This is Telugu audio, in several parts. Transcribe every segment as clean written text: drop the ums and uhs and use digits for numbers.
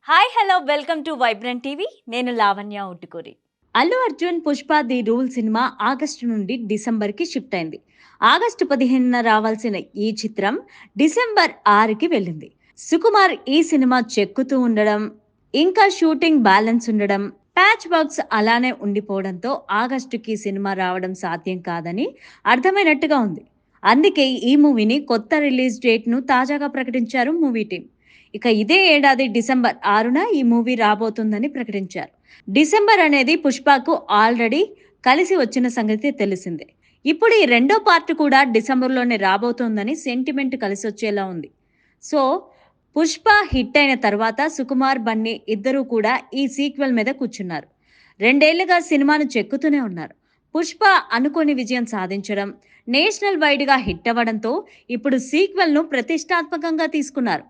Hi hello welcome to vibrant TV. నేను Lavanya Uttukuri. Allu Arjun Pushpa the rule cinema August నుండి డిసెంబర్కి షిఫ్ట్ అయింది. ఆగస్టు 15న రావాల్సిన ఈ చిత్రం డిసెంబర్ 6కి వెళ్ళింది. సుకుమార్ ఈ సినిమా చెక్కుతూ ఉండడం, ఇంకా షూటింగ్ బ్యాలెన్స్ ఉండడం, ప్యాచ్ వర్క్స్ అలానే ఉండిపోవడంతో ఆగస్టుకి సినిమా రావడం సాధ్యం కాదని అర్థమైనట్టుగా ఉంది. అందుకే ఈ మూవీని కొత్త రిలీజ్ డేట్ను తాజాగా ప్రకటించారు మూవీ టీం. ఇక ఇదే ఏడాది డిసెంబర్ 6న ఈ మూవీ రాబోతుందని ప్రకటించారు. డిసెంబర్ అనేది పుష్పకు ఆల్రెడీ కలిసి వచ్చిన సంగతి తెలిసిందే. ఇప్పుడు ఈ రెండో పార్ట్ కూడా డిసెంబర్లోనే రాబోతోందని సెంటిమెంట్ కలిసి వచ్చేలా ఉంది. సో పుష్ప హిట్ అయిన తర్వాత సుకుమార్, బన్నీ ఇద్దరూ కూడా ఈ సీక్వెల్ మీద కూర్చున్నారు. 2 ఏళ్లుగా సినిమాను చెక్కుతూనే ఉన్నారు. పుష్ప అనుకోని విజయం సాధించడం, నేషనల్ వైడ్ గా హిట్ అవ్వడంతో ఇప్పుడు సీక్వెల్ ను ప్రతిష్టాత్మకంగా తీసుకున్నారు.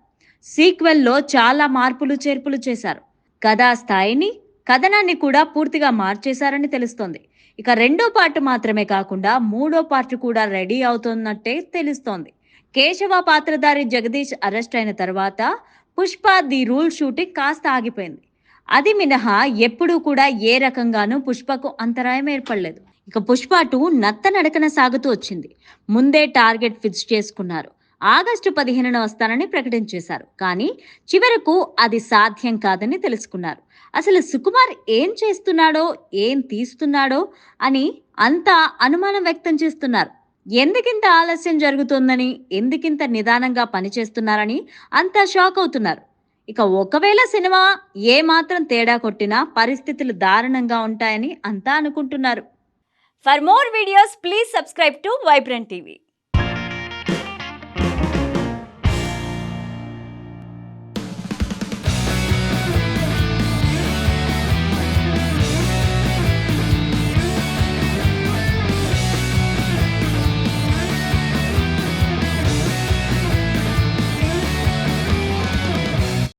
సీక్వెల్లో చాలా మార్పులు చేర్పులు చేశారు. కథా స్థాయిని, కథనాన్ని కూడా పూర్తిగా మార్చేశారని తెలుస్తోంది. ఇక రెండో పార్ట్ మాత్రమే కాకుండా మూడో పార్ట్ కూడా రెడీ అవుతున్నట్టే తెలుస్తోంది. కేశవ పాత్రధారి జగదీష్ అరెస్ట్ అయిన తర్వాత పుష్ప ది రూల్ షూటింగ్ కాస్త ఆగిపోయింది. అది మినహా ఎప్పుడూ కూడా ఏ రకంగానూ పుష్పకు అంతరాయం ఏర్పడలేదు. ఇక పుష్ప 2 నత్తనడకన సాగుతూ వచ్చింది. ముందే టార్గెట్ ఫిక్స్ చేసుకున్నారు. ఆగస్టు 15న వస్తానని ప్రకటించేశారు. కానీ చివరకు అది సాధ్యం కాదని తెలుసుకున్నారు. అసలు సుకుమార్ ఏం చేస్తున్నాడో, ఏం తీస్తున్నాడో అని అంతా అనుమానం వ్యక్తం చేస్తున్నారు. ఎందుకింత ఆలస్యం జరుగుతోందని, ఎందుకింత నిదానంగా పనిచేస్తున్నారని అంతా షాక్ అవుతున్నారు. ఇక ఒకవేళ సినిమా ఏ మాత్రం తేడా కొట్టినా పరిస్థితులు దారుణంగా ఉంటాయని అంతా అనుకుంటున్నారు. For more videos please subscribe to vibrant TV.